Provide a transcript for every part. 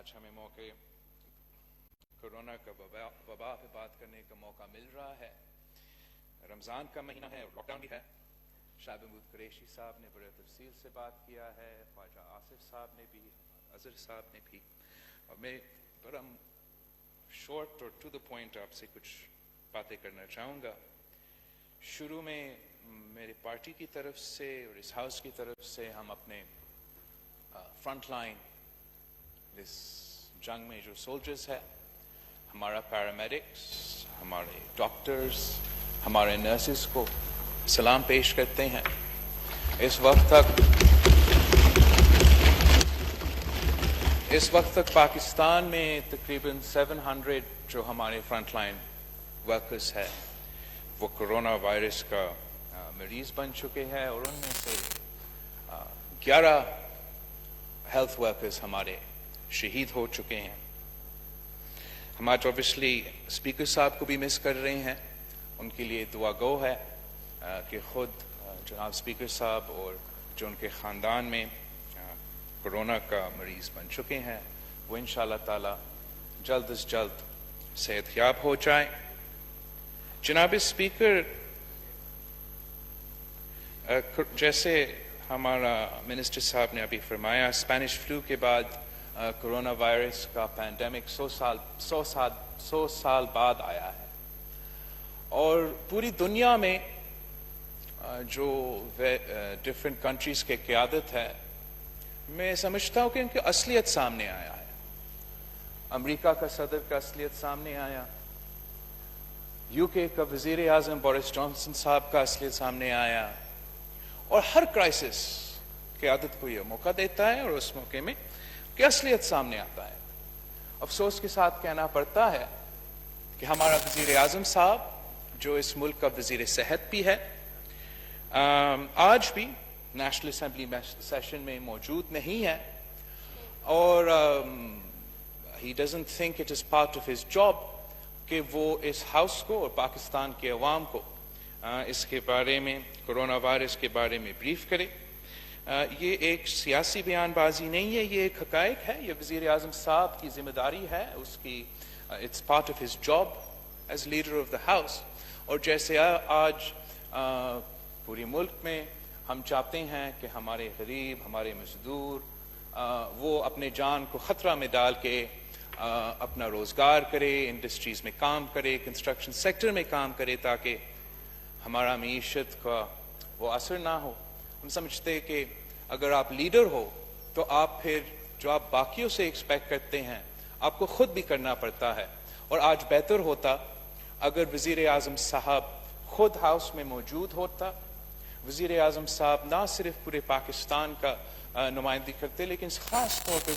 آج ہمیں موقع کورونا کا وبا پہ بات کرنے کا موقع مل رہا ہے. رمضان کا مہینہ ہے اور لاک ڈاؤن بھی ہے. شاہ محمود قریشی صاحب نے بڑے تفصیل سے بات کیا ہے, خواجہ آصف صاحب نے بھی, اظہر صاحب نے بھی, اور میں بڑا شارٹ اور ٹو دا پوائنٹ آپ سے کچھ باتیں کرنا چاہوں گا. شروع میں میری پارٹی کی طرف سے اور اس ہاؤس کی طرف سے ہم اپنے فرنٹ لائن اس جنگ میں جو سولجرز ہے, ہمارا پیرامیڈکس, ہمارے ڈاکٹرز, ہمارے نرسز کو سلام پیش کرتے ہیں. اس وقت تک پاکستان میں تقریباً 700 جو ہمارے فرنٹ لائن ورکرز ہے وہ کرونا وائرس کا مریض بن چکے ہیں, اور ان میں سے 11 ہیلتھ ورکرز ہمارے شہید ہو چکے ہیں. ہم آج اوبیسلی اسپیکر صاحب کو بھی مس کر رہے ہیں. ان کے لیے دعا گو ہے کہ خود جناب اسپیکر صاحب اور جو ان کے خاندان میں کرونا کا مریض بن چکے ہیں وہ انشاءاللہ تعالی جلد از جلد صحت یاب ہو جائیں. جناب اسپیکر, جیسے ہمارا منسٹر صاحب نے ابھی فرمایا, اسپینش فلو کے بعد کرونا وائرس کا پینڈیمک 100 سال بعد آیا ہے, اور پوری دنیا میں جو ڈفرینٹ کنٹریز کے قیادت ہے, میں سمجھتا ہوں کہ ان کی اصلیت سامنے آیا ہے. امریکہ کا صدر کا اصلیت سامنے آیا, یو کے کا وزیر اعظم بورس جانسن صاحب کا اصلیت سامنے آیا, اور ہر کرائسس قیادت کو یہ موقع دیتا ہے اور اس موقع میں کی اصلیت سامنے آتا ہے. افسوس کے ساتھ کہنا پڑتا ہے کہ ہمارا وزیر اعظم صاحب جو اس ملک کا وزیر صحت بھی ہے, آج بھی نیشنل اسمبلی سیشن میں موجود نہیں ہے, اور he doesn't think it is part of his job کہ وہ اس ہاؤس کو اور پاکستان کے عوام کو اس کے بارے میں, کرونا وائرس کے بارے میں بریف کرے. یہ ایک سیاسی بیان بازی نہیں ہے, یہ ایک حقائق ہے. یہ وزیر اعظم صاحب کی ذمہ داری ہے, اس کی it's part of his job as leader of the house. اور جیسے آج پوری ملک میں ہم چاہتے ہیں کہ ہمارے غریب, ہمارے مزدور وہ اپنے جان کو خطرہ میں ڈال کے اپنا روزگار کرے, انڈسٹریز میں کام کرے, کنسٹرکشن سیکٹر میں کام کرے, تاکہ ہمارا معیشت کا وہ اثر نہ ہو. ہم سمجھتے کہ اگر آپ لیڈر ہو تو آپ پھر جو آپ باقیوں سے ایکسپیکٹ کرتے ہیں آپ کو خود بھی کرنا پڑتا ہے. اور آج بہتر ہوتا اگر وزیر اعظم صاحب خود ہاؤس میں موجود ہوتا. وزیر اعظم صاحب نہ صرف پورے پاکستان کا نمائندگی کرتے, لیکن خاص طور پہ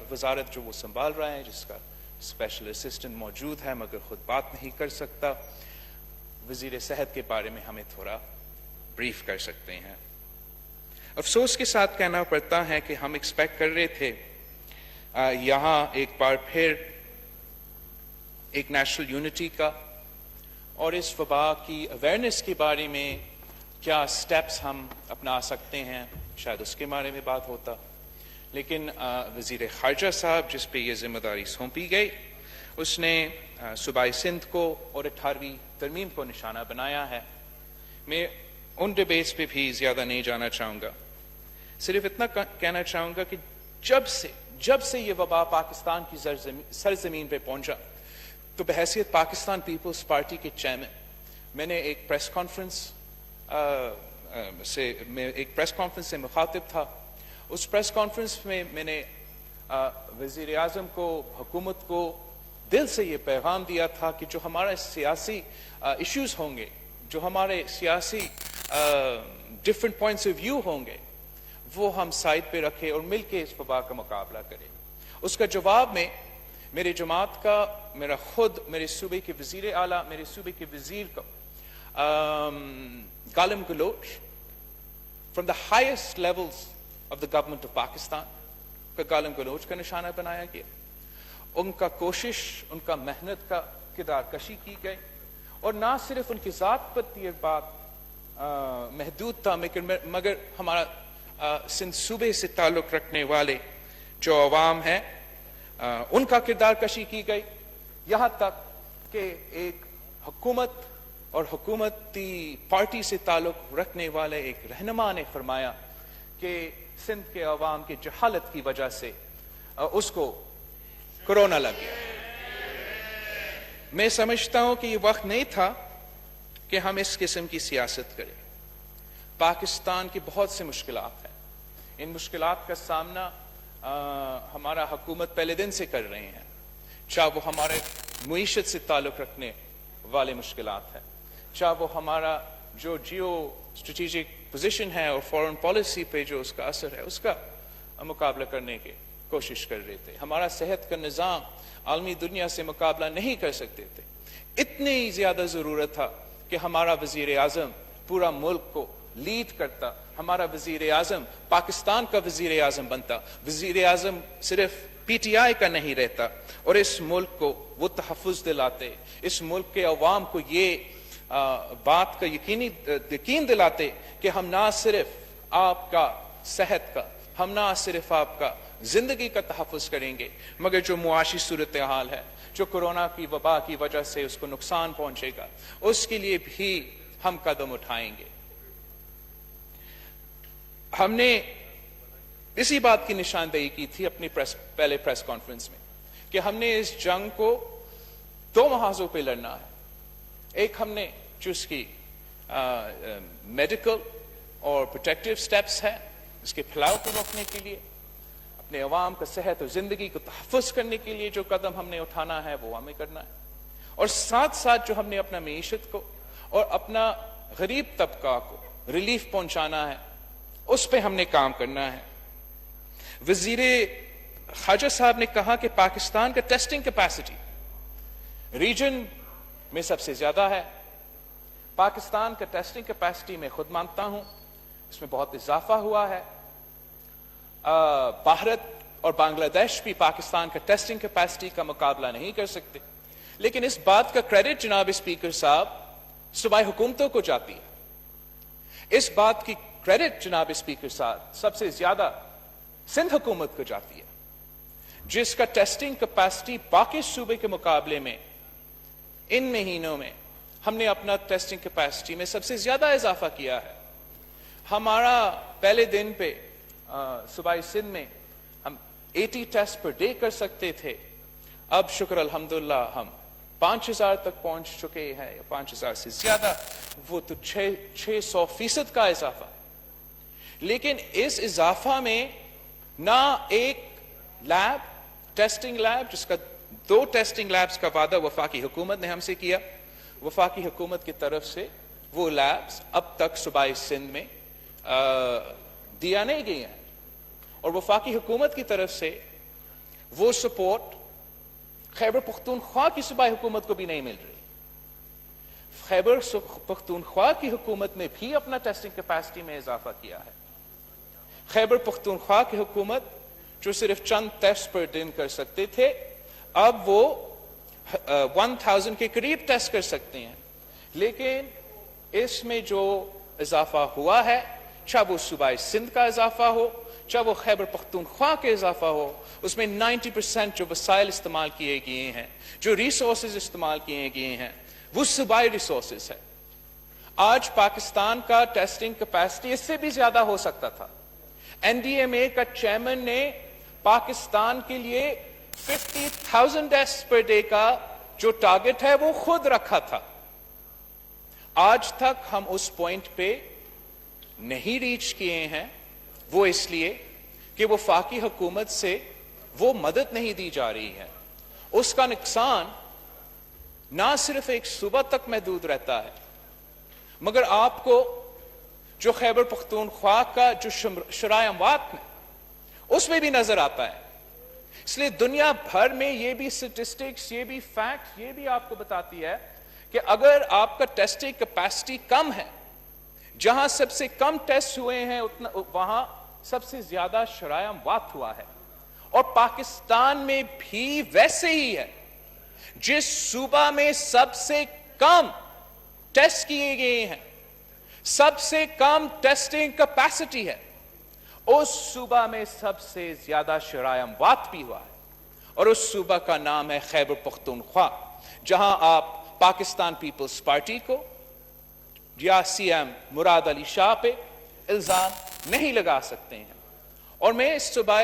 وزارت جو وہ سنبھال رہے ہیں, جس کا اسپیشل اسسٹنٹ موجود ہے مگر خود بات نہیں کر سکتا, وزیر صحت کے بارے میں ہمیں تھوڑا بریف کر سکتے ہیں. افسوس کے ساتھ کہنا پڑتا ہے کہ ہم ایکسپیکٹ کر رہے تھے یہاں ایک بار پھر ایک نیشنل یونٹی کا, اور اس وبا کی اویئرنیس کے بارے میں کیا سٹیپس ہم اپنا سکتے ہیں, شاید اس کے بارے میں بات ہوتا. لیکن وزیر خارجہ صاحب جس پہ یہ ذمہ داری سونپی گئی, اس نے صوبائی سندھ کو اور 18ویں ترمیم کو نشانہ بنایا ہے. میں ان ڈیبیٹس پہ بھی زیادہ نہیں جانا چاہوں گا, صرف اتنا کہنا چاہوں گا کہ جب سے یہ وبا پاکستان کی سرزمین پہ پہنچا تو بحیثیت پاکستان پیپلز پارٹی کے چیئرمین میں نے ایک پریس کانفرنس سے مخاطب تھا. اس پریس کانفرنس میں میں نے وزیر اعظم کو, حکومت کو دل سے یہ پیغام دیا تھا کہ جو ہمارے سیاسی ایشوز ہوں گے, جو ہمارے سیاسی ڈفرینٹ پوائنٹس آف ویو ہوں گے, وہ ہم سائڈ پہ رکھے اور مل کے اس وبا کا مقابلہ کریں. اس کا جواب میں میرے جماعت کا, میرے صوبے کے وزیر اعلیٰ, میرے صوبے کے وزیر کو گالم گلوچ from the highest levels of the government of Pakistan کا گالم گلوچ کا نشانہ بنایا گیا. ان کا کوشش, ان کا محنت کا کردار کشی کی گئی, اور نہ صرف ان کی ذات پر یہ بات محدود تھا, مگر ہمارا سندھ صوبے سے تعلق رکھنے والے جو عوام ہیں ان کا کردار کشی کی گئی، یہاں تک کہ ایک حکومت اور حکومتی پارٹی سے تعلق رکھنے والے ایک رہنما نے فرمایا کہ سندھ کے عوام کی جہالت کی وجہ سے اس کو کورونا لگ گیا۔ میں سمجھتا ہوں کہ یہ وقت نہیں تھا کہ ہم اس قسم کی سیاست کریں۔ پاکستان کی بہت سی مشکلات ہیں، ان مشکلات کا سامنا ہمارا حکومت پہلے دن سے کر رہے ہیں، چاہے وہ ہمارے معیشت سے تعلق رکھنے والے مشکلات ہیں، چاہے وہ ہمارا جو جیو اسٹریٹجک پوزیشن ہے اور فورن پالیسی پہ جو اس کا اثر ہے، اس کا مقابلہ کرنے کی کوشش کر رہے تھے۔ ہمارا صحت کا نظام عالمی دنیا سے مقابلہ نہیں کر سکتے تھے، اتنی زیادہ ضرورت تھا کہ ہمارا وزیر اعظم پورا ملک کو لیڈ کرتا، ہمارا وزیر اعظم پاکستان کا وزیر اعظم بنتا، وزیر اعظم صرف پی ٹی آئی کا نہیں رہتا، اور اس ملک کو وہ تحفظ دلاتے، اس ملک کے عوام کو یہ بات کا یقین دلاتے کہ ہم نہ صرف آپ کا صحت کا، ہم نہ صرف آپ کا زندگی کا تحفظ کریں گے، مگر جو معاشی صورتحال ہے، جو کورونا کی وبا کی وجہ سے اس کو نقصان پہنچے گا، اس کے لیے بھی ہم قدم اٹھائیں گے۔ ہم نے اسی بات کی نشاندہی کی تھی اپنی پہلے پریس کانفرنس میں کہ ہم نے اس جنگ کو دو محاذوں پہ لڑنا ہے۔ ایک ہم نے جو اس کی میڈیکل اور پروٹیکٹیو سٹیپس ہے، اس کے پھیلاؤ کو روکنے کے لیے، اپنے عوام کا صحت اور زندگی کو تحفظ کرنے کے لیے جو قدم ہم نے اٹھانا ہے وہ ہمیں کرنا ہے، اور ساتھ ساتھ جو ہم نے اپنا معیشت کو اور اپنا غریب طبقہ کو ریلیف پہنچانا ہے، اس پہ ہم نے کام کرنا ہے۔ وزیر خارجہ صاحب نے کہا کہ پاکستان کا ٹیسٹنگ کیپیسٹی ریجن میں سب سے زیادہ ہے۔ پاکستان کا ٹیسٹنگ کیپیسٹی میں خود مانتا ہوں اس میں بہت اضافہ ہوا ہے۔ بھارت اور بنگلہ دیش بھی پاکستان کا ٹیسٹنگ کیپیسٹی کا مقابلہ نہیں کر سکتے، لیکن اس بات کا کریڈٹ جناب اسپیکر صاحب صوبائی حکومتوں کو جاتی ہے۔ اس بات کی کریڈٹ جناب اسپیکر صاحب سب سے زیادہ سندھ حکومت کو جاتی ہے، جس کا ٹیسٹنگ کیپیسٹی باقی صوبے کے مقابلے میں ان مہینوں میں ہم نے اپنا ٹیسٹنگ کیپیسٹی میں سب سے زیادہ اضافہ کیا ہے۔ ہمارا پہلے دن پہ صوبائی سندھ میں ہم 80 ٹیسٹ پر ڈے کر سکتے تھے، اب شکر الحمدللہ ہم 5000 تک پہنچ چکے ہیں، یا 5000 سے زیادہ، وہ تو 600% کا اضافہ۔ لیکن اس اضافہ میں نہ ایک لیب، ٹیسٹنگ لیب، جس کا 2 ٹیسٹنگ لیبز کا وعدہ وفاقی حکومت نے ہم سے کیا، وفاقی حکومت کی طرف سے وہ لیبز اب تک صوبائی سندھ میں دیا نہیں گئی ہیں، اور وفاقی حکومت کی طرف سے وہ سپورٹ خیبر پختونخوا کی صوبائی حکومت کو بھی نہیں مل رہی۔ خیبر پختونخوا کی حکومت نے بھی اپنا ٹیسٹنگ کیپیسٹی میں اضافہ کیا ہے۔ خیبر پختونخوا کی حکومت جو صرف چند ٹیسٹ پر دن کر سکتے تھے، اب وہ 1000 کے قریب ٹیسٹ کر سکتے ہیں۔ لیکن اس میں جو اضافہ ہوا ہے، چاہے وہ صوبائی سندھ کا اضافہ ہو، چاہے وہ خیبر پختونخوا کے اضافہ ہو، اس میں 90% جو وسائل استعمال کیے گئے ہیں، جو ریسورسز استعمال کیے گئے ہیں، وہ صوبائی ریسورسز ہے۔ آج پاکستان کا ٹیسٹنگ کیپیسٹی اس سے بھی زیادہ ہو سکتا تھا۔ این ڈی ایم اے کا چیئرمین نے پاکستان کے لیے 50,000 ٹیسٹ پر ڈے کا جو ٹارگٹ ہے وہ خود رکھا تھا۔ آج تک ہم اس پوائنٹ پہ نہیں ریچ کیے ہیں، وہ اس لیے کہ وفاقی حکومت سے وہ مدد نہیں دی جا رہی ہے۔ اس کا نقصان نہ صرف ایک صوبہ تک محدود رہتا ہے، مگر آپ کو جو خیبر پختونخوا کا جو شرائع اموات میں اس میں بھی نظر آتا ہے۔ اس لیے دنیا بھر میں یہ بھی سٹیٹسٹکس، یہ بھی فیکٹ، یہ بھی آپ کو بتاتی ہے کہ اگر آپ کا ٹیسٹنگ کیپیسٹی کم ہے، جہاں سب سے کم ٹیسٹ ہوئے ہیں وہاں سب سے زیادہ شرائع اموات ہوا ہے۔ اور پاکستان میں بھی ویسے ہی ہے، جس صوبہ میں سب سے کم ٹیسٹ کیے گئے ہیں، سب سے کم ٹیسٹنگ کیپیسٹی ہے، اس صوبہ میں سب سے زیادہ شرائع اموات بھی ہوا ہے۔ اور اس صوبہ کا نام ہے خیبر پختونخوا، جہاں آپ پاکستان پیپلز پارٹی کو یا سی ایم مراد علی شاہ پہ الزام نہیں لگا سکتے ہیں۔ اور میں اس صوبہ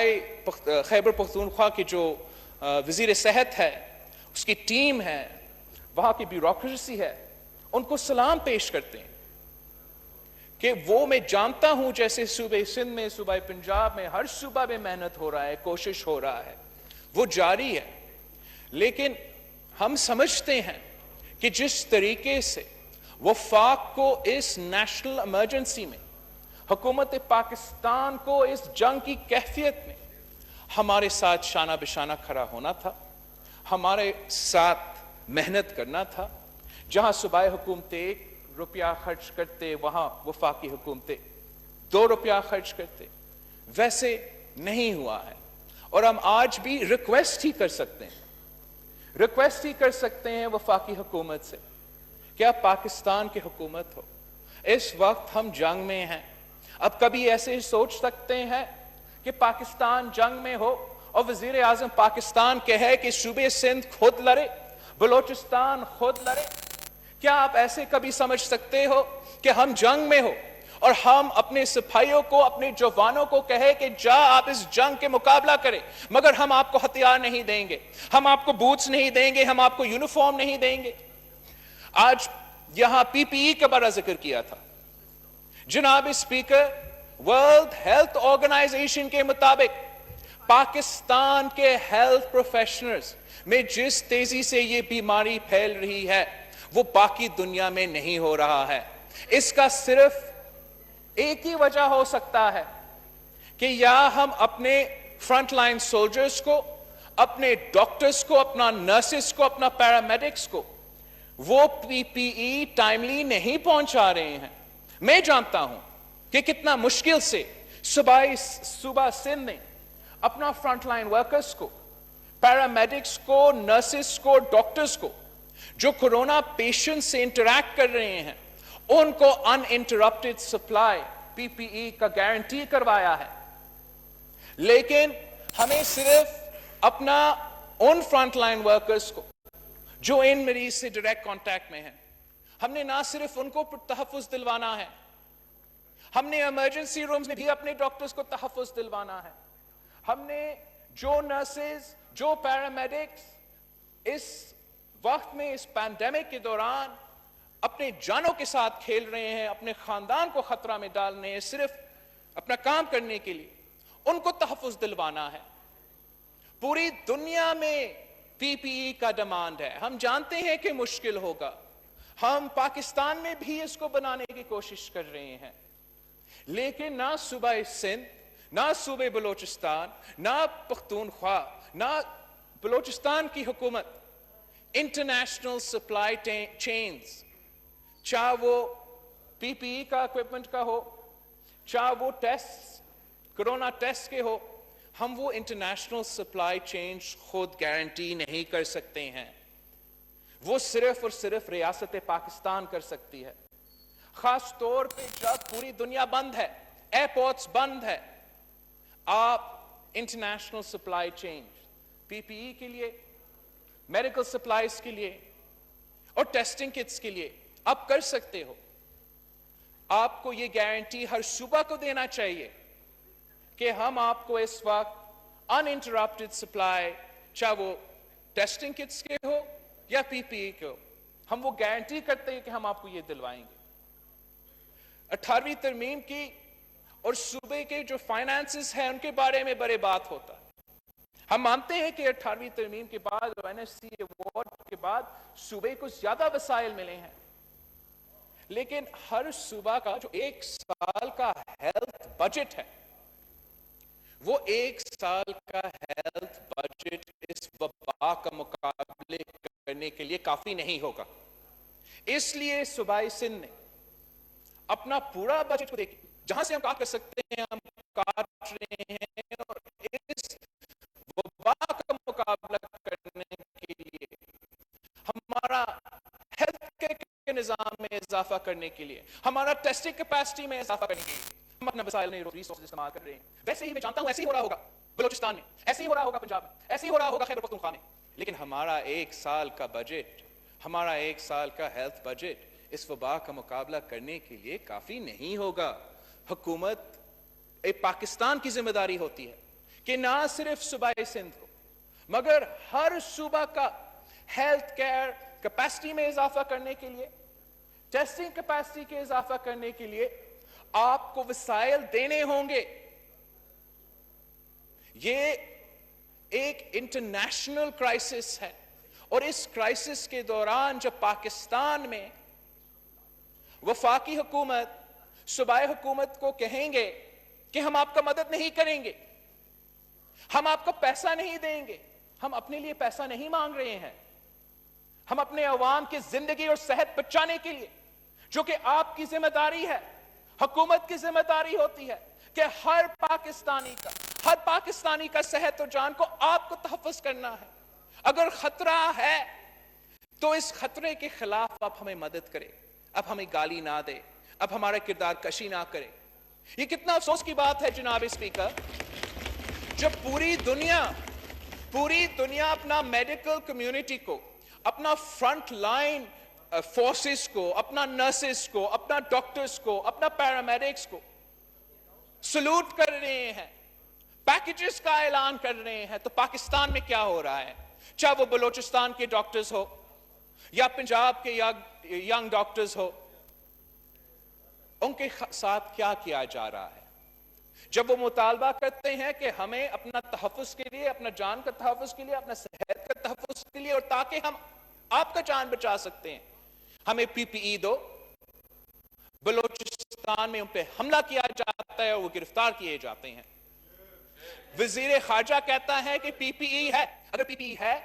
خیبر پختونخوا کے جو وزیر صحت ہے، اس کی ٹیم ہے، وہاں کی بیوروکریسی ہے، ان کو سلام پیش کرتے ہیں کہ وہ میں جانتا ہوں جیسے صوبہ سندھ میں، صوبہ پنجاب میں، ہر صوبہ میں محنت ہو رہا ہے، کوشش ہو رہا ہے، وہ جاری ہے، لیکن ہم سمجھتے ہیں کہ جس طریقے سے وفاق کو اس نیشنل ایمرجنسی میں، حکومت پاکستان کو اس جنگ کی کیفیت میں ہمارے ساتھ شانہ بشانہ کھڑا ہونا تھا، ہمارے ساتھ محنت کرنا تھا، جہاں صوبائی حکومتیں 1 روپیہ خرچ کرتے وہاں وفاقی حکومتیں 2 روپیہ خرچ کرتے، ویسے نہیں ہوا ہے۔ اور ہم آج بھی ریکویسٹ ہی کر سکتے ہیں وفاقی حکومت سے کہ اب پاکستان کی حکومت ہو، اس وقت ہم جنگ میں ہیں۔ اب کبھی ایسے سوچ سکتے ہیں کہ پاکستان جنگ میں ہو اور وزیر اعظم پاکستان کہے کہ صوبے سندھ خود لڑے، بلوچستان خود لڑے؟ کیا آپ ایسے کبھی سمجھ سکتے ہو کہ ہم جنگ میں ہو اور ہم اپنے سپاہیوں کو، اپنے جوانوں کو کہے کہ جا آپ اس جنگ کے مقابلہ کریں، مگر ہم آپ کو ہتھیار نہیں دیں گے، ہم آپ کو بوٹس نہیں دیں گے، ہم آپ کو یونیفارم نہیں دیں گے؟ آج یہاں پی پی ای کا بڑا ذکر کیا تھا۔ جناب اسپیکر، ورلڈ ہیلتھ آرگنائزیشن کے مطابق پاکستان کے ہیلتھ پروفیشنلز میں جس تیزی سے یہ بیماری پھیل رہی ہے وہ باقی دنیا میں نہیں ہو رہا ہے۔ اس کا صرف ایک ہی وجہ ہو سکتا ہے کہ یا ہم اپنے فرنٹ لائن سولجرز کو، اپنے ڈاکٹرز کو، اپنا نرسز کو، اپنا پیرامیڈکس کو وہ پی پی ای ٹائملی نہیں پہنچا رہے ہیں۔ میں جانتا ہوں کہ کتنا مشکل سے صوبہ سندھ نے اپنا فرنٹ لائن ورکرز کو، پیرامیڈکس کو، نرسز کو، ڈاکٹرز کو جو کورونا پیشنٹ سے انٹریکٹ کر رہے ہیں، ان کو ان انٹرپٹڈ سپلائی پی پی ای کا گارنٹی کروایا ہے۔ لیکن ہمیں صرف اپنا ان فرنٹ لائن ورکرز کو جو ان مریض سے ڈائریکٹ کانٹیکٹ میں ہیں، ہم نے نہ صرف ان کو تحفظ دلوانا ہے، ہم نے ایمرجنسی رومز میں بھی اپنے ڈاکٹرز کو تحفظ دلوانا ہے، ہم نے جو نرسز، جو پیرامیڈکس اس وقت میں، اس پینڈیمک کے دوران اپنے جانوں کے ساتھ کھیل رہے ہیں، اپنے خاندان کو خطرہ میں ڈال رہے ہیں صرف اپنا کام کرنے کے لیے، ان کو تحفظ دلوانا ہے۔ پوری دنیا میں پی پی ای کا ڈیمانڈ ہے، ہم جانتے ہیں کہ مشکل ہوگا، ہم پاکستان میں بھی اس کو بنانے کی کوشش کر رہے ہیں، لیکن نہ صوبہ سندھ، نہ صوبہ بلوچستان، نہ پختونخوا، نہ بلوچستان کی حکومت انٹرنیشنل سپلائی چینز، چاہے وہ پی پی ای کا اکوپمنٹ کا ہو، چاہے وہ ٹیسٹ، کرونا ٹیسٹ کے ہو، ہم وہ انٹرنیشنل سپلائی چینز خود گارنٹی نہیں کر سکتے ہیں، وہ صرف اور صرف ریاست پاکستان کر سکتی ہے۔ خاص طور پہ جب پوری دنیا بند ہے، ایئرپورٹس بند ہے، آپ انٹرنیشنل سپلائی چینز پی پی ای کے لیے، میڈیکل سپلائز کے لیے اور ٹیسٹنگ کٹس کے لیے آپ کر سکتے ہو۔ آپ کو یہ گارنٹی ہر صوبہ کو دینا چاہیے کہ ہم آپ کو اس وقت ان انٹرپٹڈ سپلائی، چاہے وہ ٹیسٹنگ کٹس کے ہو یا پی پی ای کے ہو، ہم وہ گارنٹی کرتے ہیں کہ ہم آپ کو یہ دلوائیں گے۔ 18ویں ترمیم کی اور صوبے کے جو فائنانسز ہیں ان کے بارے میں بڑے بات ہوتا ہے۔ ہم مانتے ہیں کہ 18ویں ترمیم کے بعد اور این ایس سی ایوارڈ کے بعد صوبے کو زیادہ وسائل ملے ہیں، لیکن ہر صوبہ کا جو 1 سال کا ہیلتھ بجٹ ہے، وہ 1 سال کا ہیلتھ بجٹ اس وبا کا مقابلے کرنے کے لیے کافی نہیں ہوگا۔ اس لیے صوبائی سندھ نے اپنا پورا بجٹ کو دیکھ، جہاں سے ہم کاٹ کر سکتے ہیں ہم کاٹ رہے ہیں، اور اس وبا کا مقابلہ کرنے کے لیے، ہمارا ہیلتھ کیئر کے نظام میں اضافہ کرنے کے لیے، ہمارا ٹیسٹنگ کیپیسٹی میں اضافہ کرنے کے لیے ہم اپنا وسائل ریسورسز استعمال کر رہے ہیں۔ ویسے ہی میں جانتا ہوں ایسے ہی ہو رہا ہوگا بلوچستان میں، ایسے ہی ہو رہا ہوگا پنجاب میں، ایسے ہی ہو رہا ہوگا خیبر پختونخوا میں. لیکن ہمارا 1 سال کا بجٹ، ہمارا 1 سال کا ہیلتھ بجٹ اس وبا کا مقابلہ کرنے کے لیے کافی نہیں ہوگا. حکومت ایک پاکستان کی ذمہ داری ہوتی ہے کہ نہ صرف صوبہ سندھ کو مگر ہر صوبہ کا ہیلتھ کیئر کیپیسٹی میں اضافہ کرنے کے لیے، ٹیسٹنگ کیپیسٹی کے اضافہ کرنے کے لیے آپ کو وسائل دینے ہوں گے. یہ ایک انٹرنیشنل کرائسس ہے، اور اس کرائسس کے دوران جب پاکستان میں وفاقی حکومت صوبائی حکومت کو کہیں گے کہ ہم آپ کا مدد نہیں کریں گے، ہم آپ کو پیسہ نہیں دیں گے، ہم اپنے لیے پیسہ نہیں مانگ رہے ہیں، ہم اپنے عوام کی زندگی اور صحت بچانے کے لیے، جو کہ آپ کی ذمہ داری ہے، حکومت کی ذمہ داری ہوتی ہے کہ ہر پاکستانی کا صحت اور جان کو آپ کو تحفظ کرنا ہے. اگر خطرہ ہے تو اس خطرے کے خلاف آپ ہمیں مدد کریں، اب ہمیں گالی نہ دے، اب ہمارا کردار کشی نہ کرے. یہ کتنا افسوس کی بات ہے جناب اسپیکر، جب پوری دنیا اپنا میڈیکل کمیونٹی کو، اپنا فرنٹ لائن فورسز کو، اپنا نرسز کو، اپنا ڈاکٹرز کو، اپنا پیرامیڈکس کو سلوٹ کر رہے ہیں، پیکیجز کا اعلان کر رہے ہیں، تو پاکستان میں کیا ہو رہا ہے؟ چاہے وہ بلوچستان کے ڈاکٹرز ہو یا پنجاب کے ینگ ڈاکٹرز ہو، ان کے ساتھ کیا کیا جا رہا ہے؟ جب وہ مطالبہ کرتے ہیں کہ ہمیں اپنا تحفظ کے لیے، اپنا جان کا تحفظ کے لیے، اپنا صحت کا تحفظ کے لیے، اور تاکہ ہم آپ کا جان بچا سکتے ہیں، ہمیں پی پی ای دو. بلوچستان میں ان پہ حملہ کیا جاتا ہے اور وہ گرفتار کیے جاتے ہیں. وزیر خارجہ کہتا ہے کہ پی پی ای ہے. اگر پی پی ای ہے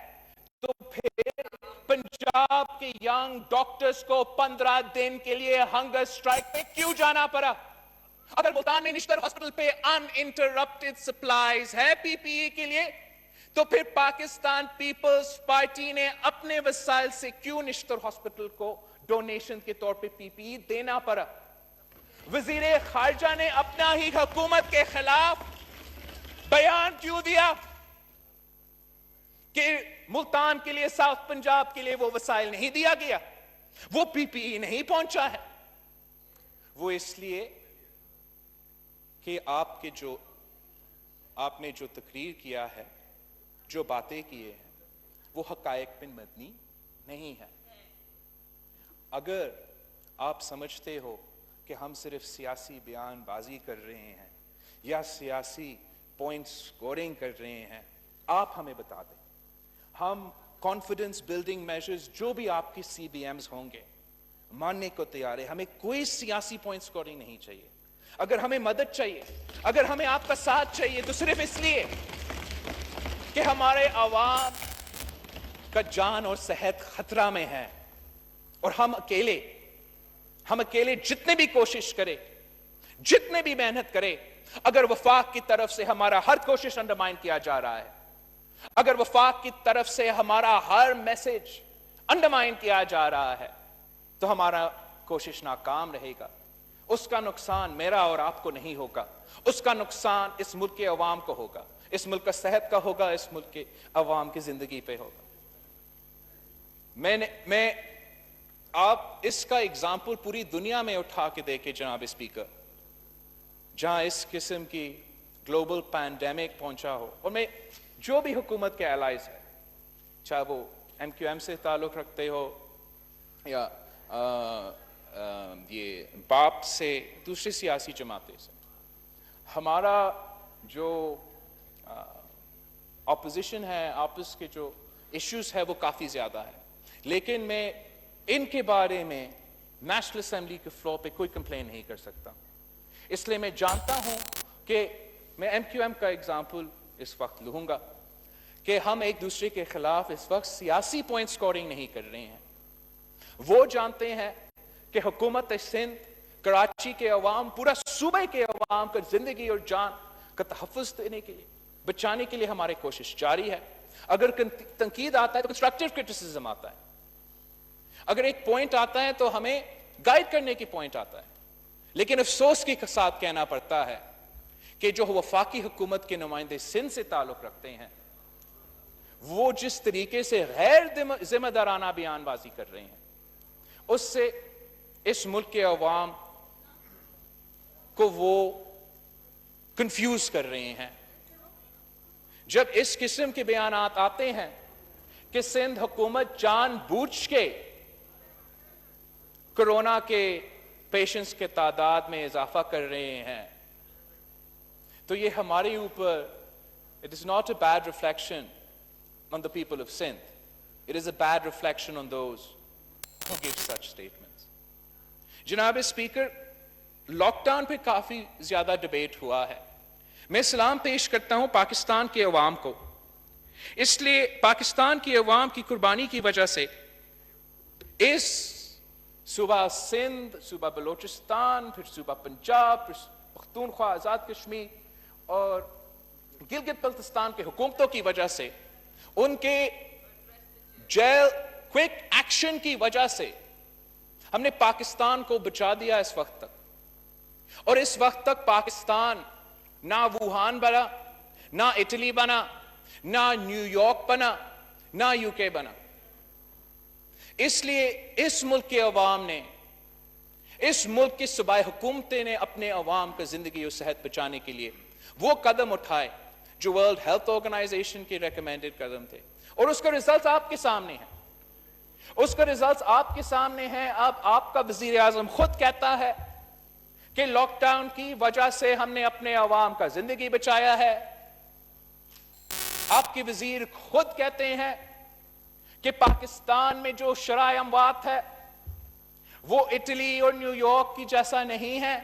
تو پھر پنجاب کے ینگ ڈاکٹرز کو 15 دن کے لیے ہنگر سٹرائک پہ کیوں جانا پڑا؟ اگر ملتان میں نشتر ہاسپٹل پہ ان انٹرپٹڈ سپلائز ہے پی پی ای کے لیے، تو پھر پاکستان پیپلز پارٹی نے اپنے وسائل سے کیوں نشتر ہاسپٹل کو ڈونیشن کے طور پہ پی پی ای دینا پڑا؟ وزیر خارجہ نے اپنا ہی حکومت کے خلاف بیان کیوں دیا کہ ملتان کے لیے، ساؤتھ پنجاب کے لیے وہ وسائل نہیں دیا گیا، وہ پی پی ای نہیں پہنچا ہے؟ وہ اس لیے کہ آپ نے جو تقریر کیا ہے، جو باتیں کیے ہیں، وہ حقائق پہ مبنی نہیں ہے. اگر آپ سمجھتے ہو کہ ہم صرف سیاسی بیان بازی کر رہے ہیں یا سیاسی پوائنٹ سکورنگ کر رہے ہیں، آپ ہمیں بتا دیں. ہم کانفیڈنس بلڈنگ میجرز جو بھی آپ کی سی بی ایمز ہوں گے ماننے کو تیار ہے. ہمیں کوئی سیاسی پوائنٹ سکورنگ نہیں چاہیے. اگر ہمیں مدد چاہیے، اگر ہمیں آپ کا ساتھ چاہیے، تو صرف اس لیے کہ ہمارے عوام کا جان اور صحت خطرہ میں ہے، اور ہم اکیلے جتنے بھی کوشش کرے، جتنے بھی محنت کرے، اگر وفاق کی طرف سے ہمارا ہر کوشش انڈرمائن کیا جا رہا ہے، اگر وفاق کی طرف سے ہمارا ہر میسج انڈرمائن کیا جا رہا ہے، تو ہمارا کوشش ناکام رہے گا. اس کا نقصان میرا اور آپ کو نہیں ہوگا، اس کا نقصان اس ملک کے عوام کو ہوگا، اس ملک کا صحت کا ہوگا، اس ملک کے عوام کی زندگی پہ ہوگا. میں آپ اس کا اگزامپل پوری دنیا میں اٹھا کے دیکھیں جناب اسپیکر، جہاں اس قسم کی گلوبل پینڈیمک پہنچا ہو، اور میں جو بھی حکومت کے الائز ہے، چاہے وہ ایم کیو ایم سے تعلق رکھتے ہو یا یہ باپ سے، دوسری سیاسی جماعتیں سے، ہمارا جو اپوزیشن ہے، آپس کے جو ایشوز ہے وہ کافی زیادہ ہے. لیکن میں ان کے بارے میں نیشنل اسمبلی کے فلور پہ کوئی کمپلین نہیں کر سکتا. اس لیے میں جانتا ہوں کہ میں ایم کیو ایم کا اگزامپل اس وقت لوں گا کہ ہم ایک دوسرے کے خلاف اس وقت سیاسی پوائنٹ سکورنگ نہیں کر رہے ہیں. وہ جانتے ہیں کہ حکومت سندھ، کراچی کے عوام، پورا صوبے کے عوام کا زندگی اور جان کا تحفظ دینے کے لیے، بچانے کے لیے ہماری کوشش جاری ہے. اگر تنقید آتا ہے تو کنسٹرکٹیو کرٹیسزم آتا ہے، اگر ایک پوائنٹ آتا ہے تو ہمیں گائیڈ کرنے کی پوائنٹ آتا ہے. لیکن افسوس کے ساتھ کہنا پڑتا ہے کہ جو وفاقی حکومت کے نمائندے سندھ سے تعلق رکھتے ہیں وہ جس طریقے سے غیر ذمہ دارانہ بیان بازی کر رہے ہیں اس سے اس ملک کے عوام کو وہ کنفیوز کر رہے ہیں. جب اس قسم کے بیانات آتے ہیں کہ سندھ حکومت جان بوجھ کے کورونا کے پیشنٹس کے تعداد میں اضافہ کر رہے ہیں تو یہ ہمارے اوپر it is not a bad reflection on the people of Sindh. It is a bad reflection on those who give such statements. جناب اسپیکر, لاک ڈاؤن پہ کافی زیادہ ڈیبیٹ ہوا ہے. میں سلام پیش کرتا ہوں پاکستان کے عوام کو, اس لیے پاکستان کی عوام کی قربانی کی وجہ سے اس صوبہ سندھ, صوبہ بلوچستان, پھر صوبہ پنجاب, پھر پختونخوا آزاد کشمیر اور گلگت بلتستان کے حکومتوں کی وجہ سے, ان کے جیل کوئک ایکشن کی وجہ سے ہم نے پاکستان کو بچا دیا اس وقت تک. اور اس وقت تک پاکستان نہ ووہان بنا, نہ اٹلی بنا, نہ نیو یارک بنا, نہ یو کے بنا. اس لیے اس ملک کے عوام نے, اس ملک کی صوبائی حکومتیں نے اپنے عوام کا زندگی اور صحت بچانے کے لیے وہ قدم اٹھائے جو ورلڈ ہیلتھ آرگنائزیشن کے ریکمینڈڈ قدم تھے, اور اس کا ریزلٹ آپ کے سامنے ہے. اس کا ریزلٹ آپ کے سامنے ہے. اب آپ کا وزیر اعظم خود کہتا ہے کہ لاک ڈاؤن کی وجہ سے ہم نے اپنے عوام کا زندگی بچایا ہے. آپ کے وزیر خود کہتے ہیں کہ پاکستان میں جو شرح اموات ہے وہ اٹلی اور نیو یارک کی جیسا نہیں ہے,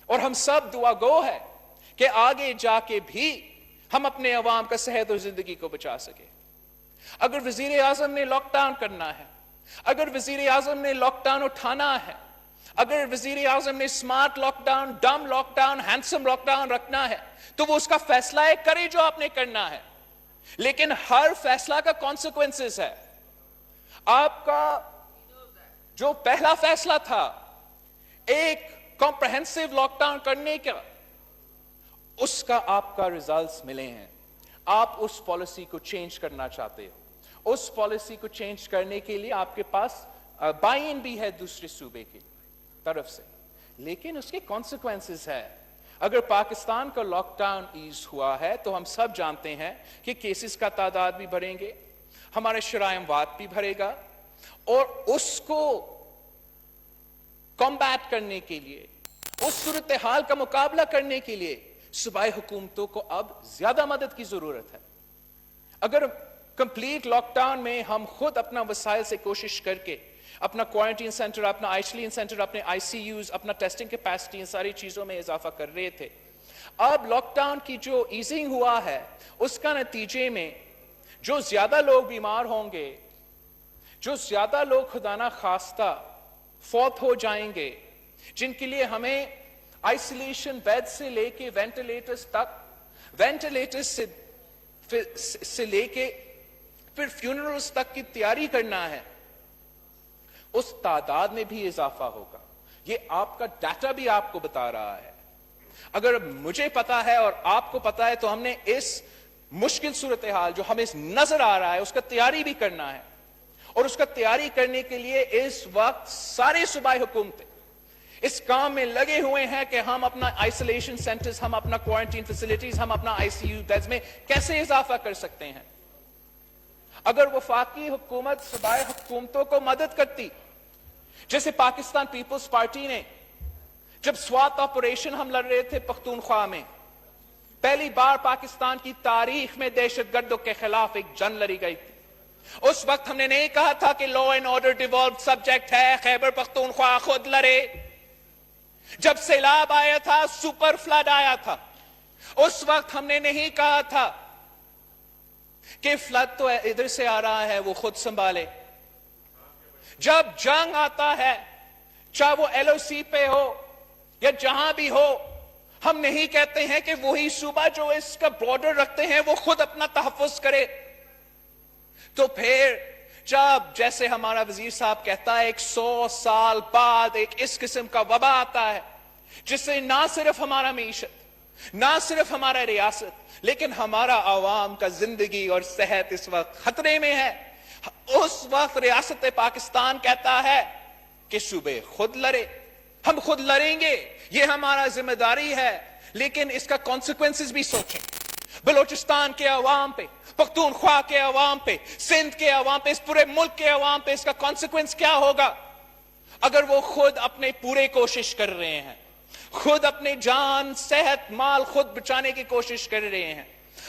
اور ہم سب دعا گو ہے کہ آگے جا کے بھی ہم اپنے عوام کا صحت اور زندگی کو بچا سکے. اگر وزیر اعظم نے لاک ڈاؤن کرنا ہے, اگر وزیر اعظم نے لاک ڈاؤن اٹھانا ہے, اگر وزیر اعظم نے smart lockdown, dumb lockdown, handsome lockdown رکھنا ہے تو وہ اس کا فیصلہ ہے, کرے جو آپ نے کرنا ہے. لیکن ہر فیصلہ کا کانسیکوینسز ہے. آپ کا جو پہلا فیصلہ تھا ایک کمپریہنسو لاک ڈاؤن کرنے کا, اس کا آپ کا ریزلٹس ملے ہیں. آپ اس پالیسی کو چینج کرنا چاہتے ہو. اس پالیسی کو چینج کرنے کے لیے آپ کے پاس بائی ان بھی ہے دوسرے صوبے کی طرف سے, لیکن اس کے کانسیکوینسز ہے. اگر پاکستان کا لاک ڈاؤن ایز ہوا ہے تو ہم سب جانتے ہیں کہ کیسز کا تعداد بھی بڑھیں گے, ہمارے شرح اموات بھی بڑھے گا, اور اس کو کمبیٹ کرنے کے لیے, اس صورتحال کا مقابلہ کرنے کے لیے صوبائی حکومتوں کو اب زیادہ مدد کی ضرورت ہے. اگر کمپلیٹ لاک ڈاؤن میں ہم خود اپنا وسائل سے کوشش کر کے اپنا کوارنٹین سینٹر, اپنا آئسولیشن سینٹر, اپنے آئی سی یوز, اپنا ٹیسٹنگ کیپیسٹی, ان ساری چیزوں میں اضافہ کر رہے تھے, اب لاک ڈاؤن کی جو ایزنگ ہوا ہے اس کا نتیجے میں جو زیادہ لوگ بیمار ہوں گے, جو زیادہ لوگ خدا نہ خواستہ فوت ہو جائیں گے, جن کے لیے ہمیں آئسولیشن بیڈ سے لے کے وینٹیلیٹرز تک, وینٹیلیٹرز سے لے کے پھر فیونرلز تک کی تیاری کرنا ہے, اس تعداد میں بھی اضافہ ہوگا. یہ آپ کا ڈیٹا بھی آپ کو بتا رہا ہے. اگر مجھے پتا ہے اور آپ کو پتا ہے تو ہم نے اس مشکل صورتحال جو ہمیں نظر آ رہا ہے اس کا تیاری بھی کرنا ہے, اور اس کا تیاری کرنے کے لیے اس وقت سارے صوبائی حکومتیں اس کام میں لگے ہوئے ہیں کہ ہم اپنا آئسولیشن سینٹرز, ہم اپنا کوارنٹین فیسلٹیز, ہم اپنا آئی سی یو بیڈز میں کیسے اضافہ کر سکتے ہیں. اگر وفاقی حکومت صوبائی حکومتوں کو مدد کرتی, جیسے پاکستان پیپلز پارٹی نے جب سوات آپریشن ہم لڑ رہے تھے پختونخوا میں, پہلی بار پاکستان کی تاریخ میں دہشت گردوں کے خلاف ایک جنگ لڑی گئی تھی. اس وقت ہم نے نہیں کہا تھا کہ law and order devolved subject ہے, خیبر پختونخوا خود لڑے. جب سیلاب آیا تھا, سپر فلڈ آیا تھا, اس وقت ہم نے نہیں کہا تھا کہ فلڈ تو ادھر سے آ رہا ہے وہ خود سنبھالے. جب جنگ آتا ہے, چاہے وہ ایل او سی پہ ہو یا جہاں بھی ہو, ہم نہیں کہتے ہیں کہ وہی صوبہ جو اس کا بارڈر رکھتے ہیں وہ خود اپنا تحفظ کرے. تو پھر جب جیسے ہمارا وزیر صاحب کہتا ہے 100 سال بعد ایک اس قسم کا وبا آتا ہے جس سے نہ صرف ہمارا معیشت, نہ صرف ہمارا ریاست لیکن ہمارا عوام کا زندگی اور صحت اس وقت خطرے میں ہے. اس وقت ریاست پاکستان کہتا ہے کہ صوبے خود لڑے, ہم خود لڑیں گے, یہ ہمارا ذمہ داری ہے, لیکن اس کا کانسیکوینسز بھی سوچیں. بلوچستان کے عوام پہ, پختونخوا کے عوام پہ, سندھ کے عوام پہ, اس پورے ملک کے عوام پہ اس کا کانسیکوینس کیا ہوگا اگر وہ خود اپنے پورے کوشش کر رہے ہیں, خود اپنے جان صحت مال خود بچانے کی کوشش کر رہے ہیں,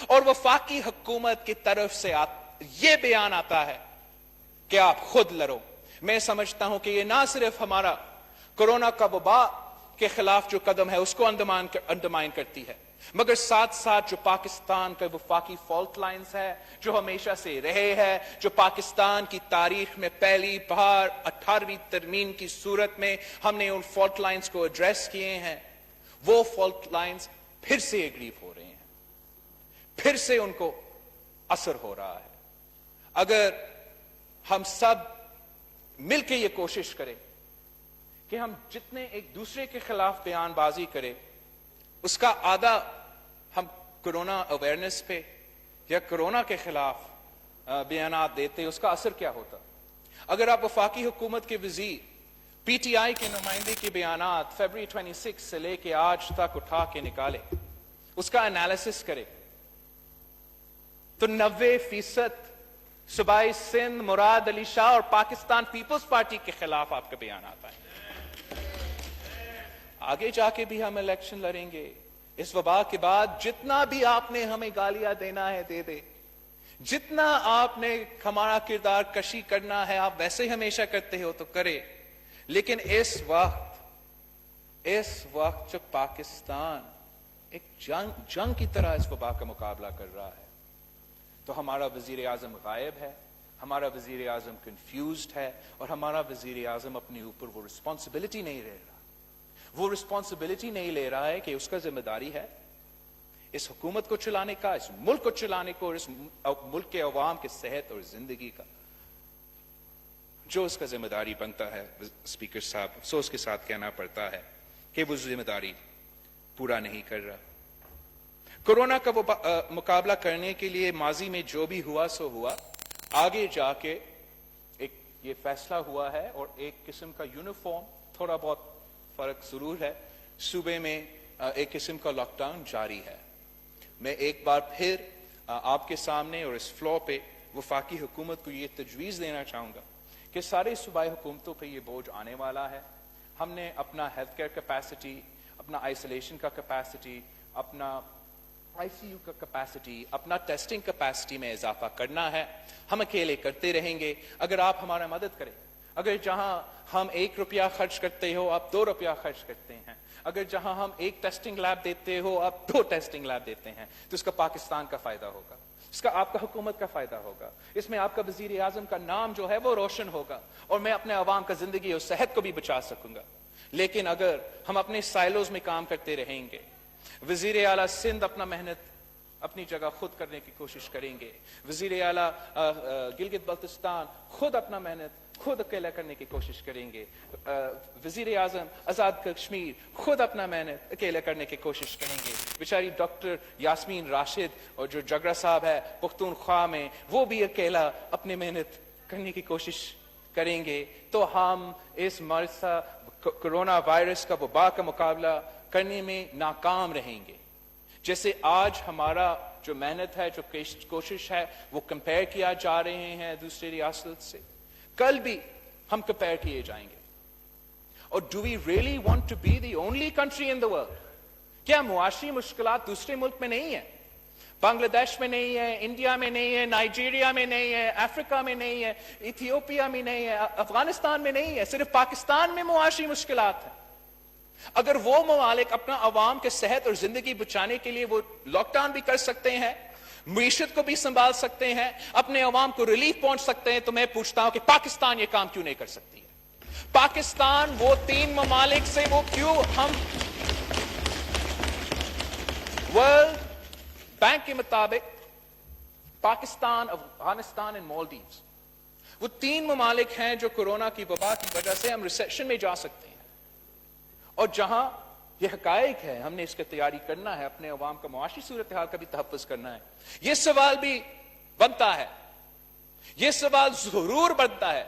اور وفاقی حکومت کی طرف سے یہ بیان آتا ہے کہ آپ خود لڑو. میں سمجھتا ہوں کہ یہ نہ صرف ہمارا کورونا کا وبا کے خلاف جو قدم ہے اس کو انڈرمائن کرتی ہے, مگر ساتھ ساتھ جو پاکستان کا وفاقی فالٹ لائنز ہے جو ہمیشہ سے رہے ہے, جو پاکستان کی تاریخ میں پہلی بار 18ویں ترمیم کی صورت میں ہم نے ان فالٹ لائنز کو ایڈریس کیے ہیں, وہ فالٹ لائنز پھر سے ایگریو ہو رہے ہیں, پھر سے ان کو اثر ہو رہا ہے. اگر ہم سب مل کے یہ کوشش کریں کہ ہم جتنے ایک دوسرے کے خلاف بیان بازی کریں اس کا آدھا ہم کورونا اویئرنیس پہ یا کورونا کے خلاف بیانات دیتے, اس کا اثر کیا ہوتا. اگر آپ وفاقی حکومت کے وزیر پی ٹی آئی کے نمائندے کے بیانات فیبروری 26 سے لے کے آج تک اٹھا کے نکالے, اس کا انالیسس کرے, تو 90% صوبائی سندھ, مراد علی شاہ اور پاکستان پیپلز پارٹی کے خلاف آپ کا بیان آتا ہے. آگے جا کے بھی ہم الیکشن لڑیں گے. اس وبا کے بعد جتنا بھی آپ نے ہمیں گالیاں دینا ہے دے دے, جتنا آپ نے ہمارا کردار کشی کرنا ہے آپ ویسے ہمیشہ کرتے ہو تو کرے, لیکن اس وقت جب پاکستان ایک جنگ کی طرح اس وبا کا مقابلہ کر رہا ہے تو ہمارا وزیر اعظم غائب ہے, ہمارا وزیر اعظم کنفیوزڈ ہے, اور ہمارا وزیر اعظم اپنے اوپر وہ رسپانسبلٹی نہیں لے رہا, وہ رسپانسبلٹی نہیں لے رہا ہے کہ اس کا ذمہ داری ہے اس حکومت کو چلانے کا, اس ملک کو چلانے کو, اور اس ملک کے عوام کے صحت اور زندگی کا جو اس کا ذمہ داری بنتا ہے. اسپیکر صاحب, افسوس کے ساتھ کہنا پڑتا ہے کہ وہ ذمہ داری پورا نہیں کر رہا. کورونا کا مقابلہ کرنے کے لیے ماضی میں جو بھی ہوا سو ہوا, آگے جا کے ایک یہ فیصلہ ہوا ہے اور ایک قسم کا یونیفارم, تھوڑا بہت فرق ضرور ہے, صوبے میں ایک قسم کا لاک ڈاؤن جاری ہے. میں ایک بار پھر آپ کے سامنے اور اس فلور پہ وفاقی حکومت کو یہ تجویز دینا چاہوں گا کہ سارے صوبائی حکومتوں پہ یہ بوجھ آنے والا ہے. ہم نے اپنا ہیلتھ کیئر کیپیسٹی, اپنا آئسولیشن کا کیپیسٹی, اپنا آئی سی یو کا کیپیسٹی, اپنا ٹیسٹنگ کیپیسٹی میں اضافہ کرنا ہے. ہم اکیلے کرتے رہیں گے اگر آپ ہمارا مدد کریں. اگر جہاں ہم 1 روپیہ خرچ کرتے ہو آپ 2 روپیہ خرچ کرتے ہیں, اگر جہاں ہم 1 ٹیسٹنگ لیب دیتے ہو آپ 2 ٹیسٹنگ لیب دیتے ہیں, تو اس کا پاکستان کا فائدہ ہوگا, اس کا آپ کا حکومت کا فائدہ ہوگا, اس میں آپ کا وزیر اعظم کا نام جو ہے وہ روشن ہوگا, اور میں اپنے عوام کا زندگی اور صحت کو بھی بچا سکوں گا. لیکن اگر ہم اپنے سائلوز میں کام کرتے رہیں گے, وزیر اعلیٰ سندھ اپنا محنت اپنی جگہ خود کرنے کی کوشش کریں گے, وزیر اعلیٰ گلگت بلتستان خود اپنا محنت خود اکیلا کرنے کی کوشش کریں گے, وزیر اعظم آزاد کشمیر خود اپنا محنت اکیلا کرنے کی کوشش کریں گے, بیچاری ڈاکٹر یاسمین راشد اور جو جگرا صاحب ہے پختونخوا میں وہ بھی اکیلا اپنی محنت کرنے کی کوشش کریں گے, تو ہم اس مرض کورونا وائرس کا وبا کا مقابلہ کرنے میں ناکام رہیں گے. جیسے آج ہمارا جو محنت ہے, جو کوشش ہے, وہ کمپیئر کیا جا رہے ہیں دوسری ریاست سے, کل بھی ہم کمپیئر کیے جائیں گے. اور do we really want to be the only country in the world? کیا معاشی مشکلات دوسرے ملک میں نہیں ہیں؟ بنگلہ دیش میں نہیں ہے, انڈیا میں نہیں ہے, نائجیریا میں نہیں ہے, افریقہ میں نہیں ہے, ایتھیوپیا میں نہیں ہے, افغانستان میں نہیں ہے, صرف پاکستان میں معاشی مشکلات ہیں. اگر وہ ممالک اپنا عوام کے صحت اور زندگی بچانے کے لیے وہ لاک ڈاؤن بھی کر سکتے ہیں, معیشت کو بھی سنبھال سکتے ہیں, اپنے عوام کو ریلیف پہنچ سکتے ہیں, تو میں پوچھتا ہوں کہ پاکستان یہ کام کیوں نہیں کر سکتی ہے؟ پاکستان وہ 3 ممالک سے وہ کیوں, ہم ورلڈ بینک کے مطابق پاکستان, افغانستان اور مالدیوز وہ 3 ممالک ہیں جو کورونا کی وبا کی وجہ سے ہم ریسیشن میں جا سکتے ہیں, اور جہاں یہ حقائق ہے, ہم نے اس کی تیاری کرنا ہے, اپنے عوام کا معاشی صورتحال کا بھی تحفظ کرنا ہے. یہ سوال بھی بنتا ہے, یہ سوال ضرور بنتا ہے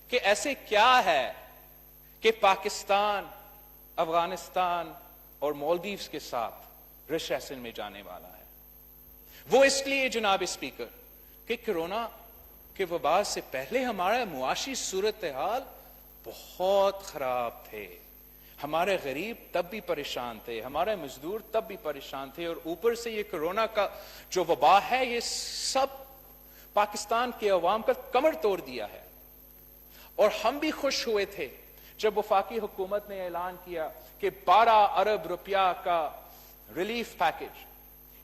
کہ ایسے کیا ہے کہ پاکستان افغانستان اور مالدیوز کے ساتھ ریسیشن میں جانے والا ہے. وہ اس لیے جناب اسپیکر کہ کرونا کے وبا سے پہلے ہمارا معاشی صورتحال بہت خراب تھے. ہمارے غریب تب بھی پریشان تھے, ہمارے مزدور تب بھی پریشان تھے, اور اوپر سے یہ کرونا کا جو وبا ہے یہ سب پاکستان کے عوام کا کمر توڑ دیا ہے. اور ہم بھی خوش ہوئے تھے جب وفاقی حکومت نے اعلان کیا کہ 12 ارب روپیہ کا ریلیف پیکج.